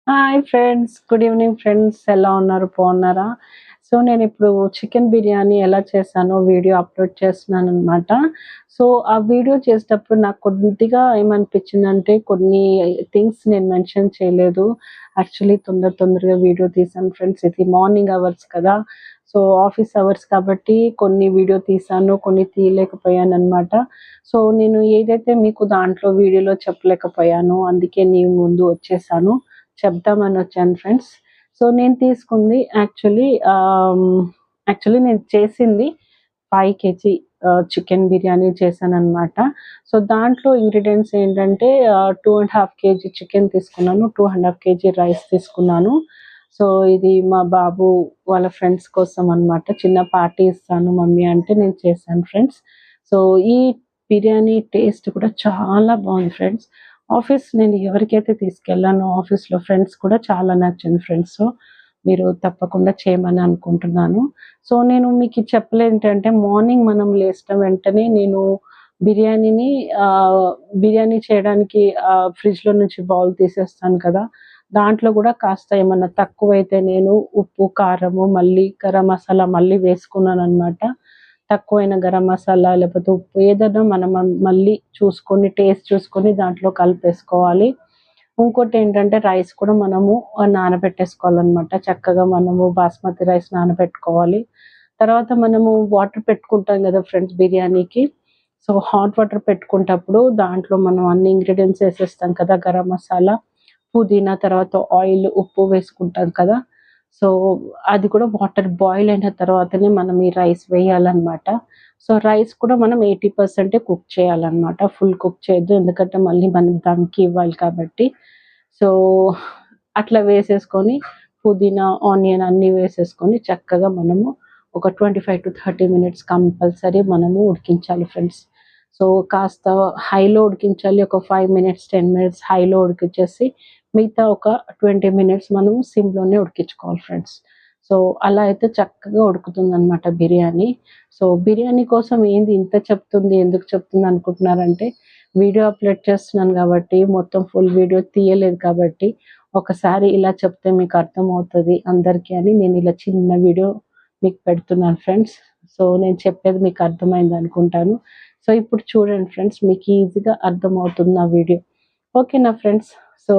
Hi friends. Good evening friends. ఎలా ఉన్నారు? బాగున్నారా? సో, నేనిప్పుడు చికెన్ బిర్యానీ ఎలా చేశానో వీడియో అప్‌లోడ్ చేస్తున్నాననమాట. సో, ఆ వీడియో చేసేటప్పుడు నాకు కొద్దిగా ఏమనిపించిందంటే కొన్ని థింగ్స్ నేను మెన్షన్ చేయలేదు. యాక్చువల్లీ తొందరగా వీడియో తీశాను ఫ్రెండ్స్. ఇది మార్నింగ్ అవర్స్ కదా! సో, ఆఫీస్ అవర్స్ కాబట్టి కొన్ని వీడియో తీశాను, కొన్ని తీయలేకపోయాననమాట. సో, నేను ఏదైతే మీకు దాంట్లో వీడియోలో చెప్పలేకపోయానో అందుకే మీ ముందు వచ్చేసాను. చెప్దామని వచ్చాను ఫ్రెండ్స్. సో, నేను తీసుకుంది యాక్చువల్లీ నేను చేసింది 5 కేజీ చికెన్ బిర్యానీ చేశాననమాట. సో, దాంట్లో ఇంగ్రీడియెంట్స్ ఏంటంటే 2½ కేజీ చికెన్ తీసుకున్నాను. 2½ కేజీ రైస్ తీసుకున్నాను. సో, ఇది మా బాబు వాళ్ళ ఫ్రెండ్స్ కోసం అనమాట. చిన్న పార్టీ ఇస్తాను మమ్మీ అంటే నేను చేశాను ఫ్రెండ్స్. సో, ఈ బిర్యానీ టేస్ట్ కూడా చాలా బావుంది ఫ్రెండ్స్. నేను ఎవరికైతే తీసుకెళ్ళానో ఆఫీస్‌లో ఫ్రెండ్స్ కూడా చాలా నచ్చింది ఫ్రెండ్స్. సో, మీరు తప్పకుండా చేయమని అనుకుంటున్నాను. సో, నేను మీకు చెప్పలేదేంటంటే మార్నింగ్ మనం లేచిన వెంటనే నేను బిర్యానీని బిర్యానీ చేయడానికి ఫ్రిడ్జ్‌లో నుంచి బౌల్ తీసేస్తాను కదా! దాంట్లో గూడా కాస్త ఏమన్నా తక్కువైతే నేను ఉప్పు, కారము, మళ్ళీ గరం మసాలా మళ్ళీ వేసుకున్నాననమాట. తక్కువైన గరం మసాలా లేకపోతే ఉప్పు ఏదైనా మనం మళ్ళీ చూసుకొని టేస్ట్ చూసుకొని దాంట్లో కలిపేసుకోవాలి. ఇంకోటేంటంటే రైస్ కూడా మనము నానబెట్టేసుకోవాలనమాట. చక్కగా మనము బాస్మతి రైస్ నానబెట్టుకోవాలి. తర్వాత మనము వాటర్ పెట్టుకుంటాం గదా ఫ్రెండ్స్ బిర్యానీకి. సో, హాట్ వాటర్ పెట్టుకునేటప్పుడు దాంట్లో మనం అన్ని ఇంగ్రీడియెంట్స్ ఏసేస్తాం కదా! గరం మసాలా, పుదీనా, తర్వాత ఆయిల్, ఉప్పు వేసుకుంటాం కదా! సో, అది కూడా వాటర్ బాయిల్ అయిన తర్వాతనే మనం ఈ రైస్ వేయాలనమాట. సో, రైస్ కూడా మనం 80% కుక్ చేయాలనమాట. ఫుల్ కుక్ చేయొద్దు. ఎందుకంటే మళ్ళీ మనం దమ్‌కి ఇవ్వాలి కాబట్టి. సో, అట్లా వేసేసుకొని పుదీనా, ఆనియన్ అన్నీ వేసేసుకొని చక్కగా మనము ఒక 25-30 మినిట్స్ కంపల్సరీ మనము ఉడికించాలి ఫ్రెండ్స్. సో, కాస్త హైలో ఉడికించాలి. ఒక 5 మినిట్స్, 10 మినిట్స్ హైలో ఉడికిచ్చేసి మిగతా ఒక 20 మినిట్స్ మనము సిమ్‌లోనే ఉడికించుకోవాలి ఫ్రెండ్స్. సో, అలా అయితే చక్కగా ఉడుకుతుందనమాట బిర్యానీ. సో, బిర్యానీ కోసం ఏంది ఇంత చెప్తుంది, ఎందుకు చెప్తుంది అనుకుంటున్నారంటే, వీడియో అప్‌లోడ్ చేస్తున్నాను గాబట్టి, మొత్తం ఫుల్ వీడియో తీయలేదు కాబట్టి, ఒకసారి ఇలా చెప్తే మీకు అర్థమవుతది అందరికీ అని నేను ఇలా చిన్న వీడియో మీకు పెడుతున్నాను ఫ్రెండ్స్. సో, నేను చెప్పేది మీకు అర్థమైందనుకుంటాను. సో, ఇప్పుడు చూడండి ఫ్రెండ్స్ మీకు ఈజీగా అర్థమవుతుంది నా వీడియో. ఓకేనా ఫ్రెండ్స్? సో,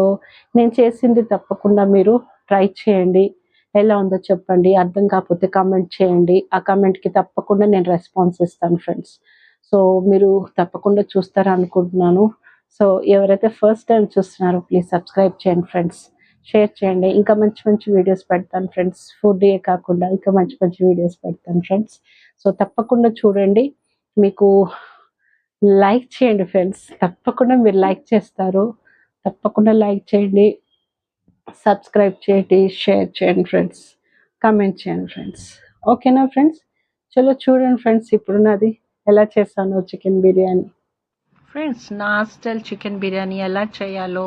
నేను చేసింది తప్పకుండా మీరు ట్రై చేయండి. ఎలా ఉందో చెప్పండి. అర్థం కాకపోతే కామెంట్ చేయండి. ఆ కామెంట్‌కి తప్పకుండా నేను రెస్పాన్స్ ఇస్తాను ఫ్రెండ్స్. సో, మీరు తప్పకుండా చూస్తారనుకుంటున్నాను. సో, ఎవరైతే ఫస్ట్ టైమ్ చూస్తున్నారో ప్లీజ్ సబ్స్క్రైబ్ చేయండి ఫ్రెండ్స్. షేర్ చేయండి. ఇంకా మంచి మంచి వీడియోస్ పెడతాను ఫ్రెండ్స్. ఫుడ్డే కాకుండా ఇంకా మంచి మంచి వీడియోస్ పెడతాను ఫ్రెండ్స్. సో, తప్పకుండా చూడండి. మీకు లైక్ చేయండి ఫ్రెండ్స్. తప్పకుండా మీరు లైక్ చేస్తారు. తప్పకుండా లైక్ చేయండి. సబ్స్క్రైబ్ చేయండి, షేర్ చేయండి ఫ్రెండ్స్. కామెంట్ చేయండి ఫ్రెండ్స్. ఓకేనా ఫ్రెండ్స్? చలో చూడండి ఫ్రెండ్స్ ఇప్పుడు నాది ఎలా చేశానో చికెన్ బిర్యానీ. ఫ్రెండ్స్, నా స్టైల్ చికెన్ బిర్యానీ ఎలా చేయాలో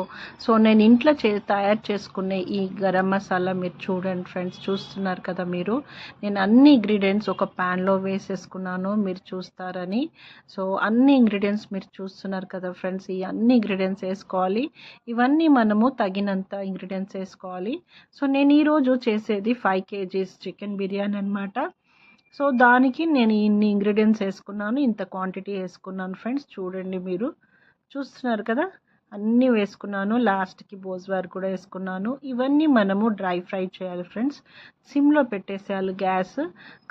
నేను ఇంట్లో తయారు చేసుకునే ఈ గరం మసాలా మీరు చూడండి ఫ్రెండ్స్. చూస్తున్నారు కదా మీరు. నేను అన్ని ఇంగ్రీడియంట్స్ ఒక ప్యాన్లో వేసేసుకున్నాను మీరు చూస్తారని. సో అన్ని ఇంగ్రీడియంట్స్ మీరు చూస్తున్నారు కదా ఫ్రెండ్స్. ఈ అన్ని ఇంగ్రీడియంట్స్ వేసుకోవాలి. ఇవన్నీ మనము తగినంత ఇంగ్రీడియంట్స్ వేసుకోవాలి. సో నేను ఈరోజు చేసేది 5 kgs చికెన్ బిర్యానీ అనమాట. సో దానికి నేను ఇన్ని ఇంగ్రీడియంట్స్ వేసుకున్నాను, ఇంత క్వాంటిటీ వేసుకున్నాను ఫ్రెండ్స్. చూడండి మీరు చూస్తున్నారు కదా, అన్నీ వేసుకున్నాను. లాస్ట్కి బోజ్వార్ కూడా వేసుకున్నాను. ఇవన్నీ మనము డ్రై ఫ్రై చేయాలి ఫ్రెండ్స్. సిమ్లో పెట్టేసేయాలి గ్యాస్.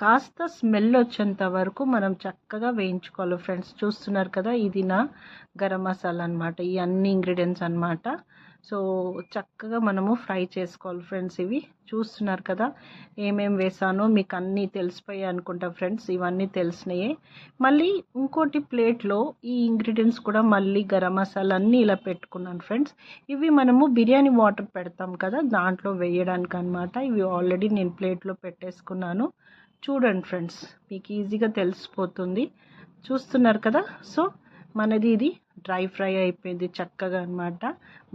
కాస్త స్మెల్ వచ్చేంత వరకు మనం చక్కగా వేయించుకోవాలి ఫ్రెండ్స్. చూస్తున్నారు కదా, ఇది నా గరం మసాలా అనమాట. ఈ అన్ని ఇంగ్రీడియంట్స్ అనమాట. సో చక్కగా మనము ఫ్రై చేసుకోవాలి ఫ్రెండ్స్. ఇవి చూస్తున్నారు కదా ఏమేమి వేసానో మీకు అన్నీ తెలిసిపోయాయి అనుకుంటా ఫ్రెండ్స్. ఇవన్నీ తెలిసినాయే. మళ్ళీ ఇంకోటి ప్లేట్లో ఈ ఇంగ్రీడియంట్స్ కూడా మళ్ళీ గరం మసాలా అన్నీ ఇలా పెట్టుకున్నాను ఫ్రెండ్స్. ఇవి మనము బిర్యానీ వాటర్ పెడతాం కదా దాంట్లో వేయడానికి అనమాట. ఇవి ఆల్రెడీ నేను ప్లేట్లో పెట్టేసుకున్నాను. చూడండి ఫ్రెండ్స్, మీకు ఈజీగా తెలిసిపోతుంది. చూస్తున్నారు కదా. సో మనది ఇది డ్రై ఫ్రై అయిపోయింది చక్కగా అనమాట.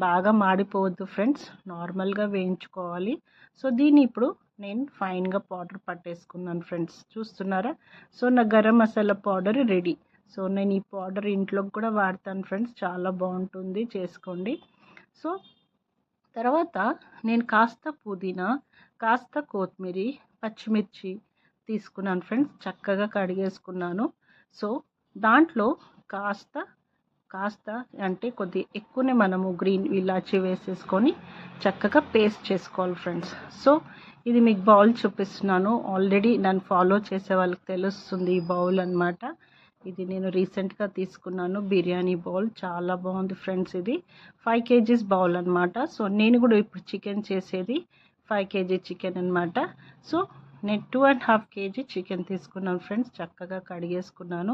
బాగా మాడిపోవద్దు ఫ్రెండ్స్, నార్మల్గా వేయించుకోవాలి. సో దీన్ని ఇప్పుడు నేను ఫైన్గా పౌడర్ పట్టేసుకున్నాను ఫ్రెండ్స్. చూస్తున్నారా. సో నా garam masala powder ready. So నేను ఈ పౌడర్ ఇంట్లోకి కూడా వాడతాను ఫ్రెండ్స్. చాలా బాగుంటుంది, చేసుకోండి. సో తర్వాత నేను కాస్త పుదీనా, కాస్త కొత్తిమీర, పచ్చిమిర్చి తీసుకున్నాను ఫ్రెండ్స్. చక్కగా కడిగేసుకున్నాను. సో దాంట్లో కాస్త కాస్త అంటే కొద్దిగా ఎక్కువనే మనము గ్రీన్ ఇలాచీ వేసేసుకొని చక్కగా పేస్ట్ చేసుకోవాలి ఫ్రెండ్స్. సో ఇది మీకు బౌల్ చూపిస్తున్నాను. ఆల్రెడీ నన్ను ఫాలో చేసే వాళ్ళకి తెలుస్తుంది ఈ బౌల్ అన్నమాట. ఇది నేను రీసెంట్గా తీసుకున్నాను బిర్యానీ బౌల్. చాలా బాగుంది ఫ్రెండ్స్. ఇది 5 kgs బౌల్ అన్నమాట. సో నేను కూడా ఇప్పుడు చికెన్ చేసేది 5 kg చికెన్ అన్నమాట. సో నేను 2.5 kg చికెన్ తీసుకున్నాను ఫ్రెండ్స్. చక్కగా కడిగేసుకున్నాను.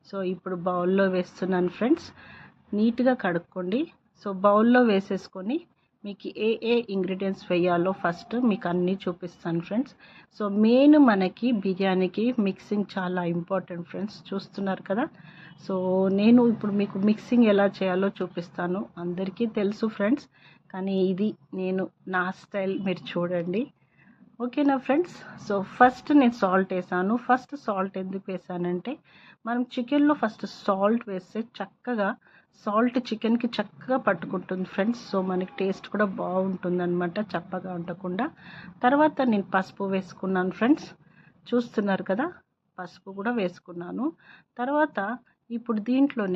సో ఇప్పుడు బౌల్లో వేస్తున్నాను ఫ్రెండ్స్. నీట్గా కడుక్కోండి. సో బౌల్లో వేసేసుకొని మీకు ఏ ఇంగ్రీడియంట్స్ వేయాలో ఫస్ట్ మీకు అన్నీ చూపిస్తాను ఫ్రెండ్స్. సో మెయిన్ మనకి బిర్యానీకి మిక్సింగ్ చాలా ఇంపార్టెంట్ ఫ్రెండ్స్. చూస్తున్నారు కదా. సో నేను ఇప్పుడు మీకు మిక్సింగ్ ఎలా చేయాలో చూపిస్తాను. అందరికీ తెలుసు ఫ్రెండ్స్, కానీ ఇది నేను నా స్టైల్, మీరు చూడండి. ఓకేనా ఫ్రెండ్స్. సో ఫస్ట్ నేను సాల్ట్ వేసాను. ఫస్ట్ సాల్ట్ ఎందుకు వేసానంటే మనం చికెన్లో ఫస్ట్ సాల్ట్ వేస్తే చక్కగా సాల్ట్ చికెన్కి చక్కగా పట్టుకుంటుంది ఫ్రెండ్స్. సో మనకి టేస్ట్ కూడా బాగుంటుంది అనమాట, చప్పగా ఉండకుండా. తర్వాత నేను పసుపు వేసుకున్నాను ఫ్రెండ్స్. చూస్తున్నారు కదా, పసుపు కూడా వేసుకున్నాను. తర్వాత ఇప్పుడు దీంట్లో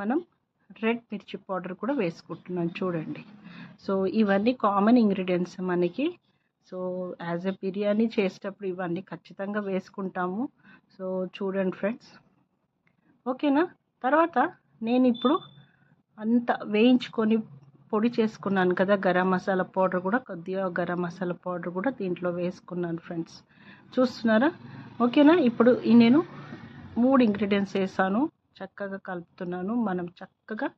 మనం రెడ్ మిర్చి పౌడర్ కూడా వేసుకుంటున్నాను చూడండి. సో ఇవన్నీ కామన్ ఇంగ్రీడియంట్స్ మనకి. సో యాజ్ ఎ బిర్యానీ చేసేటప్పుడు ఇవన్నీ ఖచ్చితంగా వేసుకుంటాము. సో చూడండి ఫ్రెండ్స్. ఓకేనా. తర్వాత నేను ఇప్పుడు అంతా వేయించుకొని పొడి చేసుకున్నాను కదా గరం మసాలా పౌడర్ కూడా, కొద్దిగా గరం మసాలా పౌడర్ కూడా దీంట్లో వేసుకున్నాను ఫ్రెండ్స్. చూస్తున్నారా. ఓకేనా. ఇప్పుడు నేను 3 ఇంగ్రీడియంట్స్ వేసాను. చక్కగా కలుపుతున్నాను. మనం చక్కగా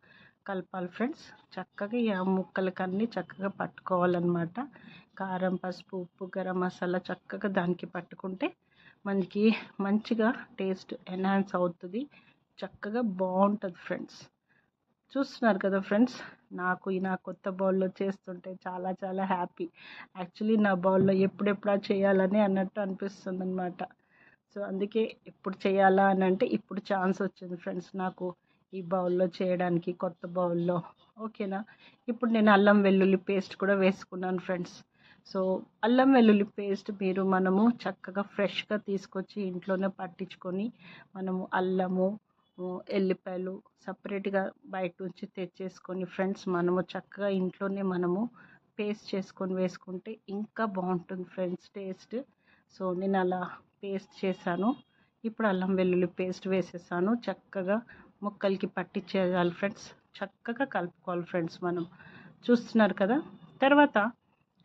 కలపాలి ఫ్రెండ్స్. చక్కగా ఈ ముక్కలకన్నీ చక్కగా పట్టుకోవాలన్నమాట. కారం, పసుపు, ఉప్పు, గరం మసాలా చక్కగా దానికి పట్టుకుంటే మనకి మంచిగా టేస్ట్ ఎన్హాన్స్ అవుతుంది. చక్కగా బాగుంటుంది ఫ్రెండ్స్. చూస్తున్నారు కదా ఫ్రెండ్స్. నాకు నా కొత్త బౌల్లో చేస్తుంటే చాలా చాలా హ్యాపీ. యాక్చువల్లీ నా బౌల్లో ఎప్పుడెప్పుడా చేయాలని అన్నట్టు అనిపిస్తుంది అనమాట. సో అందుకే ఎప్పుడు చేయాలా అని అంటే ఇప్పుడు ఛాన్స్ వచ్చింది ఫ్రెండ్స్ నాకు ఈ బౌల్లో చేయడానికి, కొత్త బౌల్లో. ఓకేనా. ఇప్పుడు నేను అల్లం వెల్లుల్లి పేస్ట్ కూడా వేసుకున్నాను ఫ్రెండ్స్. సో అల్లం వెల్లుల్లి పేస్ట్ మనము చక్కగా ఫ్రెష్గా తీసుకొచ్చి ఇంట్లోనే పట్టించుకొని మనము అల్లము, ఎల్లిపాయలు సపరేట్గా బయట నుంచి తెచ్చేసుకొని ఫ్రెండ్స్ మనము చక్కగా ఇంట్లోనే మనము పేస్ట్ చేసుకొని వేసుకుంటే ఇంకా బాగుంటుంది ఫ్రెండ్స్ టేస్ట్. సో నేను అలా పేస్ట్ చేశాను. ఇప్పుడు అల్లం వెల్లుల్లి పేస్ట్ వేసేసాను. చక్కగా ముక్కలకి పట్టించేయాలి ఫ్రెండ్స్. చక్కగా కలుపుకోవాలి ఫ్రెండ్స్ మనం. చూస్తున్నారు కదా. తర్వాత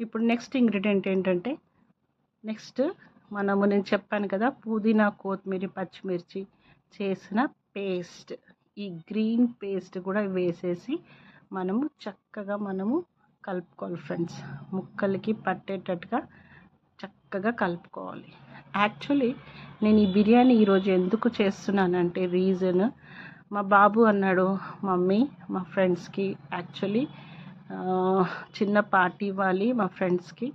ఇప్పుడు నెక్స్ట్ ఇంగ్రీడియంట్ ఏంటంటే నేను చెప్పాను కదా పుదీనా, కొత్తిమీర, పచ్చిమిర్చి చేసిన పేస్ట్. ఈ గ్రీన్ పేస్ట్ కూడా వేసేసి చక్కగా కలుపుకోవాలి ఫ్రెండ్స్. ముక్కలకి పట్టేటట్టుగా చక్కగా కలుపుకోవాలి. యాక్చువల్లీ నేను ఈ బిర్యానీ ఈరోజు ఎందుకు చేస్తున్నానంటే రీజన్, మా బాబు అన్నాడు, మమ్మీ మా ఫ్రెండ్స్కి యాక్చువల్లీ చిన్న పార్టీ ఇవ్వాలి మా ఫ్రెండ్స్కి.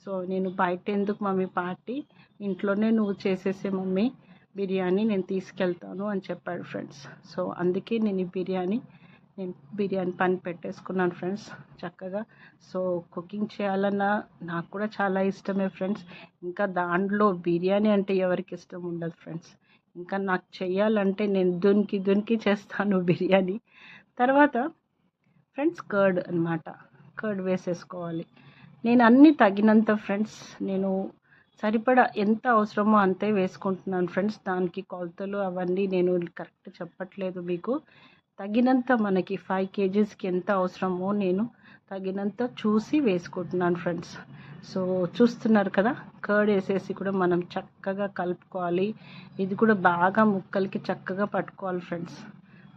సో నేను బయట ఎందుకు మమ్మీ పార్టీ, ఇంట్లోనే నువ్వు చేసేసే మమ్మీ బిర్యానీ, నేను తీసుకెళ్తాను అని చెప్పాడు ఫ్రెండ్స్. సో అందుకే నేను బిర్యానీ పని పెట్టేసుకున్నాను ఫ్రెండ్స్ చక్కగా. సో కుకింగ్ చేయాలన్నా నాకు కూడా చాలా ఇష్టమే ఫ్రెండ్స్. ఇంకా దాంట్లో బిర్యానీ అంటే ఎవరికి ఇష్టం ఉండదు ఫ్రెండ్స్. ఇంకా నాకు చేయాలంటే నేను దునికి చేస్తాను బిర్యానీ. తర్వాత ఫ్రెండ్స్ కర్డ్ అన్నమాట. కర్డ్ వేసేసుకోవాలి. నేను అన్నీ తగినంత ఫ్రెండ్స్, నేను సరిపడా ఎంత అవసరమో అంతే వేసుకుంటున్నాను ఫ్రెండ్స్. దానికి కొలతలు అవన్నీ నేను కరెక్ట్ చెప్పట్లేదు మీకు. తగినంత మనకి 5 kgsకి ఎంత అవసరమో నేను తగినంత చూసి వేసుకుంటున్నాను ఫ్రెండ్స్. సో చూస్తున్నారు కదా. కర్డ్ వేసేసి కూడా మనం చక్కగా కలుపుకోవాలి. ఇది కూడా బాగా ముక్కలకి చక్కగా పట్టుకోవాలి ఫ్రెండ్స్.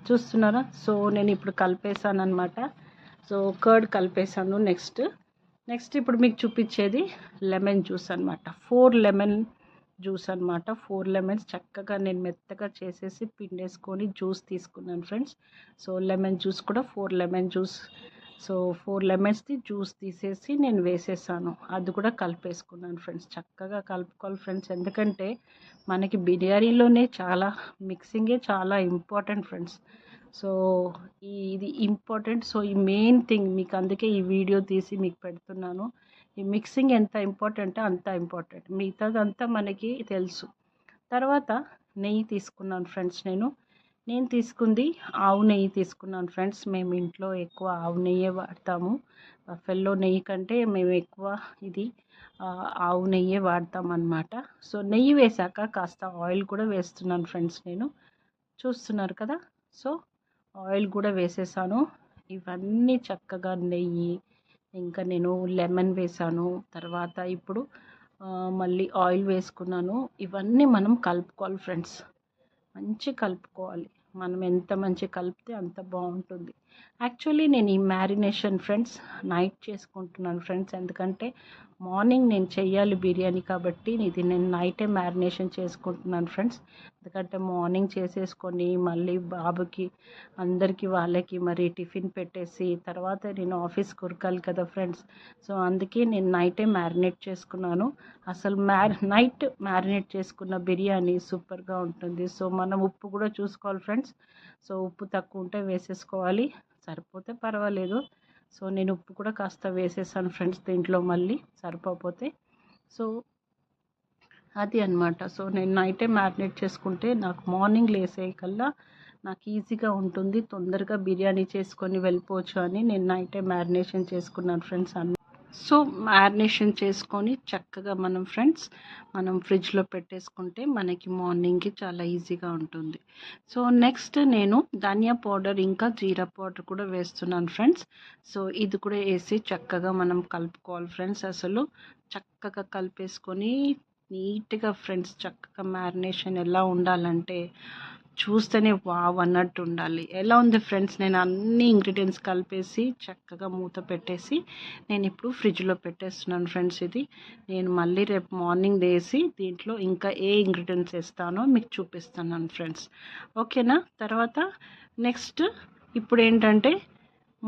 చూస్తున్నారా. సో నేను ఇప్పుడు కలిపేసాను అనమాట. So curd కలిపేసాను. నెక్స్ట్ ఇప్పుడు మీకు చూపించేది లెమన్ జ్యూస్ అనమాట. 4 లెమన్ జ్యూస్ అనమాట. 4 లెమన్స్ చక్కగా నేను మెత్తగా చేసేసి పిండేసుకొని జ్యూస్ తీసుకున్నాను ఫ్రెండ్స్. సో లెమన్ జ్యూస్ కూడా 4 లెమన్ జ్యూస్. సో 4 లెమన్స్ది జ్యూస్ తీసేసి నేను వేసేసాను. అది కూడా కలిపేసుకున్నాను ఫ్రెండ్స్. చక్కగా కలుపుకోవాలి ఫ్రెండ్స్. ఎందుకంటే మనకి బిర్యానీలోనే చాలా మిక్సింగే చాలా ఇంపార్టెంట్ ఫ్రెండ్స్. సో ఇది ఇంపార్టెంట్. సో ఈ మెయిన్ థింగ్ మీకు అందుకే ఈ వీడియో తీసి మీకు పెడుతున్నాను. ఈ మిక్సింగ్ ఎంత ఇంపార్టెంటో అంత ఇంపార్టెంట్, మిగతాదంతా మనకి తెలుసు. తర్వాత నెయ్యి తీసుకున్నాను ఫ్రెండ్స్. నేను తీసుకుంది ఆవు నెయ్యి తీసుకున్నాను ఫ్రెండ్స్. మేము ఇంట్లో ఎక్కువ ఆవు నెయ్యే వాడతాము. బఫెల్లో నెయ్యి కంటే మేము ఎక్కువ ఇది ఆవు నెయ్యే వాడతాం అన్నమాట. సో నెయ్యి వేసాక కాస్త ఆయిల్ కూడా వేస్తున్నాను ఫ్రెండ్స్. చూస్తున్నారు కదా. సో ఆయిల్ కూడా వేసేసాను. ఇవన్నీ చక్కగా నెయ్యి, ఇంకా నేను లెమన్ వేసాను. తర్వాత ఇప్పుడు మళ్ళీ ఆయిల్ వేసుకున్నాను. ఇవన్నీ మనం కలుపుకోవాలి ఫ్రెండ్స్, మంచి కలుపుకోవాలి. మనం ఎంత మంచి కలిపితే అంత బాగుంటుంది. యాక్చువల్లీ నేను ఈ మ్యారినేషన్ ఫ్రెండ్స్ నైట్ చేసుకుంటున్నాను ఫ్రెండ్స్. ఎందుకంటే మార్నింగ్ నేను చెయ్యాలి బిర్యానీ కాబట్టి ఇది నేను నైటే మ్యారినేషన్ చేసుకుంటున్నాను ఫ్రెండ్స్. ఎందుకంటే మార్నింగ్ చేసేసుకొని మళ్ళీ బాబుకి అందరికీ వాళ్ళకి మరి టిఫిన్ పెట్టేసి తర్వాత నేను ఆఫీస్కి ఉరకాలి కదా ఫ్రెండ్స్. సో అందుకే నేను నైటే మ్యారినేట్ చేసుకున్నాను. అసలు నైట్ మ్యారినేట్ చేసుకున్న బిర్యానీ సూపర్గా ఉంటుంది. సో మనం ఉప్పు కూడా చూసుకోవాలి ఫ్రెండ్స్. సో ఉప్పు తక్కువ ఉంటే వేసేసుకోవాలి, సరిపోతే పర్వాలేదు. సో నేను ఉప్పు కూడా కాస్త వేసేసాను ఫ్రెండ్స్ దీంట్లో, మళ్ళీ సరిపోతే. సో అది అన్నమాట. సో నేను నైటే మ్యారినేట్ చేసుకుంటే నాకు మార్నింగ్ లేసే కల్లా నాకు ఈజీగా ఉంటుంది, తొందరగా బిర్యానీ చేసుకొని వెళ్ళిపోవచ్చు అని నేను నైటే మ్యారినేషన్ చేసుకున్నాను ఫ్రెండ్స్. సో మ్యారినేషన్ చేసుకొని చక్కగా మనం ఫ్రిడ్జ్లో పెట్టేసుకుంటే మనకి మార్నింగ్కి చాలా ఈజీగా ఉంటుంది. సో నెక్స్ట్ నేను ధనియా పౌడర్ ఇంకా జీరా పౌడర్ కూడా వేస్తున్నాను ఫ్రెండ్స్. సో ఇది కూడా వేసి చక్కగా మనం కలుపుకోవాలి ఫ్రెండ్స్. అసలు చక్కగా కలిపేసుకొని నీట్గా ఫ్రెండ్స్, చక్కగా మ్యారినేషన్ ఎలా ఉండాలంటే చూస్తేనే వావ్ అన్నట్టు ఉండాలి. ఎలా ఉంది ఫ్రెండ్స్, నేను అన్ని ఇంగ్రీడియంట్స్ కలిపేసి చక్కగా మూత పెట్టేసి నేను ఇప్పుడు ఫ్రిడ్జ్లో పెట్టేస్తున్నాను ఫ్రెండ్స్. ఇది నేను మళ్ళీ రేపు మార్నింగ్ వేసి దీంట్లో ఇంకా ఏ ఇంగ్రీడియంట్స్ వేస్తానో మీకు చూపిస్తున్నాను ఫ్రెండ్స్. ఓకేనా. తర్వాత నెక్స్ట్ ఇప్పుడు ఏంటంటే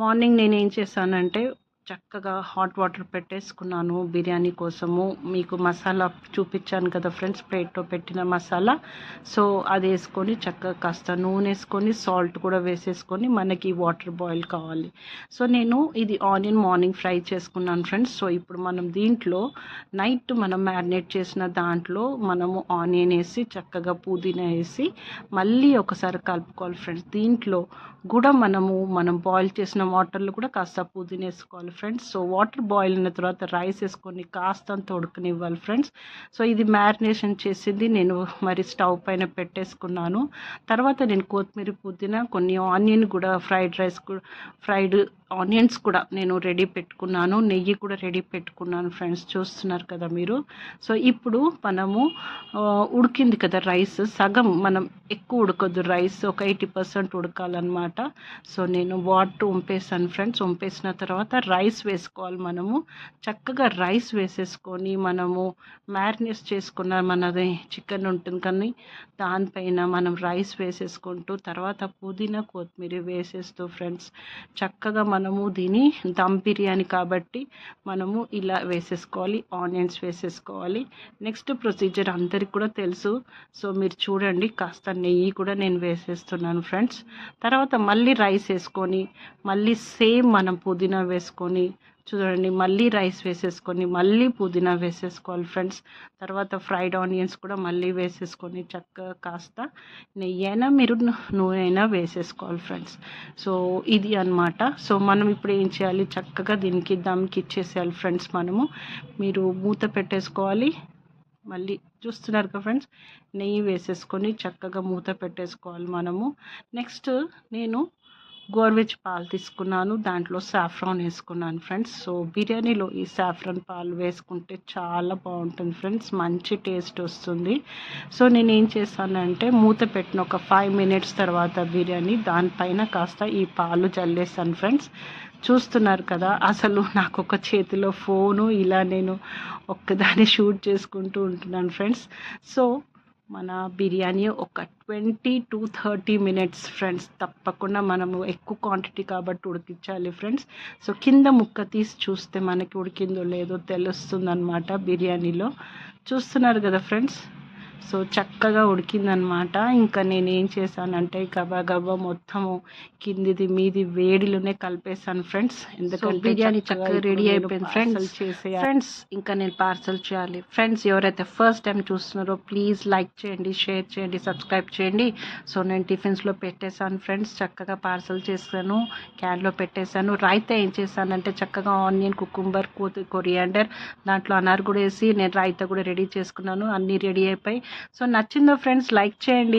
మార్నింగ్ నేను ఏం చేశానంటే చక్కగా హాట్ వాటర్ పెట్టేసుకున్నాను బిర్యానీ కోసము. మీకు మసాలా చూపించాను కదా ఫ్రెండ్స్, ప్లేట్లో పెట్టిన మసాలా. సో అది వేసుకొని చక్కగా కాస్త నూనె వేసుకొని సాల్ట్ కూడా వేసేసుకొని మనకి వాటర్ బాయిల్ కావాలి. సో నేను ఇది ఆనియన్ మార్నింగ్ ఫ్రై చేసుకున్నాను ఫ్రెండ్స్. సో ఇప్పుడు మనం దీంట్లో నైట్ మనం మ్యారినేట్ చేసిన దాంట్లో మనము ఆనియన్ వేసి చక్కగా పుదీనా వేసి మళ్ళీ ఒకసారి కలుపుకోవాలి ఫ్రెండ్స్. దీంట్లో కూడా మనం బాయిల్ చేసిన వాటర్లో కూడా కాస్త పుదీనా వేసుకోవాలి ఫ్రెండ్స్. సో వాటర్ బాయిల్ అయిన తర్వాత రైస్ వేసుకొని కాస్తంత ఉడకనివ్వాలి ఫ్రెండ్స్. సో ఇది మ్యారినేషన్ చేసింది నేను మరి స్టవ్ పైన పెట్టేసుకున్నాను. తర్వాత నేను కొత్తిమీర, పుదీనా, కొన్ని ఆనియన్ కూడా ఫ్రైడ్ ఆనియన్స్ కూడా నేను రెడీ పెట్టుకున్నాను. నెయ్యి కూడా రెడీ పెట్టుకున్నాను ఫ్రెండ్స్. చూస్తున్నారు కదా మీరు. సో ఇప్పుడు మనము ఉడికింది కదా రైస్, సగం మనం ఎక్కువ ఉడకద్దు, రైస్ ఒక 80% ఉడకాలన్నమాట. సో నేను వాటర్ వంపేసాను ఫ్రెండ్స్. వంపేసిన తర్వాత రైస్ వేసుకోవాలి. మనము చక్కగా రైస్ వేసేసుకొని మనము మ్యారినేట్ చేసుకున్న మనది చికెన్ ఉంటుంది కానీ దానిపైన మనం రైస్ వేసేసుకుంటూ తర్వాత పుదీనా, కొత్తిమీర వేసేస్తూ ఫ్రెండ్స్ చక్కగా మనము దీని దమ్ బిర్యానీ కాబట్టి మనము ఇలా వేసేసుకోవాలి, ఆనియన్స్ వేసేసుకోవాలి. నెక్స్ట్ ప్రొసీజర్ అందరికి కూడా తెలుసు. సో మీరు చూడండి, కాస్త నెయ్యి కూడా నేను వేసేస్తున్నాను ఫ్రెండ్స్. తర్వాత మళ్ళీ రైస్ వేసుకొని మళ్ళీ సేమ్ మనం పుదీనా వేసుకొని చూడండి, మళ్ళీ రైస్ వేసేసుకొని మళ్ళీ పుదీనా వేసేసుకోవాలి ఫ్రెండ్స్. తర్వాత ఫ్రైడ్ ఆనియన్స్ కూడా మళ్ళీ వేసేసుకొని చక్కగా కాస్త నెయ్యి అయినా మీరు నూనె అయినా వేసేసుకోవాలి ఫ్రెండ్స్. సో ఇది అన్నమాట. సో మనం ఇప్పుడు ఏం చేయాలి, చక్కగా దీనికి దమ్కి ఇచ్చేసేయాలి ఫ్రెండ్స్. మీరు మూత పెట్టేసుకోవాలి. మళ్ళీ చూస్తున్నారు కదా ఫ్రెండ్స్, నెయ్యి వేసేసుకొని చక్కగా మూత పెట్టేసుకోవాలి మనము. నెక్స్ట్ నేను గోరువెచ్చ పాలు తీసుకున్నాను, దాంట్లో సాఫ్రాన్ వేసుకున్నాను ఫ్రెండ్స్. సో బిర్యానీలో ఈ సాఫ్రాన్ పాలు వేసుకుంటే చాలా బాగుంటుంది ఫ్రెండ్స్, మంచి టేస్ట్ వస్తుంది. సో నేను ఏం చేశానంటే మూత పెట్టిన ఒక 5 minutes తర్వాత బిర్యానీ దానిపైన కాస్త ఈ పాలు చల్లేసాను ఫ్రెండ్స్. చూస్తున్నారు కదా, అసలు నాకు ఒక చేతిలో ఫోను, ఇలా నేను ఒక్కదాన్ని షూట్ చేసుకుంటూ ఉంటున్నాను ఫ్రెండ్స్. సో మన బిర్యానీ ఒక 20 to 30 minutes ఫ్రెండ్స్. తప్పకుండా మనము ఎక్కువ క్వాంటిటీ కాబట్టి ఉడికించాలి ఫ్రెండ్స్. సో కింద ముక్క తీసి చూస్తే మనకి ఉడికిందో లేదో తెలుస్తుంది అన్నమాట బిర్యానీలో. చూస్తున్నారు కదా ఫ్రెండ్స్, సో చక్కగా ఉడికిందనమాట. ఇంకా నేను ఏం చేశానంటే గబా గబా మొత్తము కిందిది మీది వేడిలోనే కలిపేసాను ఫ్రెండ్స్. ఎందుకంటే బిర్యానీ చక్కగా రెడీ అయిపోయింది ఫ్రెండ్స్. ఫ్రెండ్స్ ఇంకా నేను పార్సల్ చేయాలి. ఫ్రెండ్స్ ఎవరైతే ఫస్ట్ టైం చూస్తున్నారో ప్లీజ్ లైక్ చేయండి, షేర్ చేయండి, సబ్స్క్రైబ్ చేయండి. సో నేను టిఫిన్స్లో పెట్టేశాను ఫ్రెండ్స్. చక్కగా పార్సల్ చేశాను, క్యాన్లో పెట్టేశాను. రైతా ఏం చేశానంటే చక్కగా ఆనియన్, కుకుంబర్, కొరియాండర్, దాంట్లో అనార్ కూడా వేసి నేను రైతా కూడా రెడీ చేసుకున్నాను. అన్నీ రెడీ అయిపోయి. సో నచ్చిందో ఫ్రెండ్స్ లైక్ చేయండి.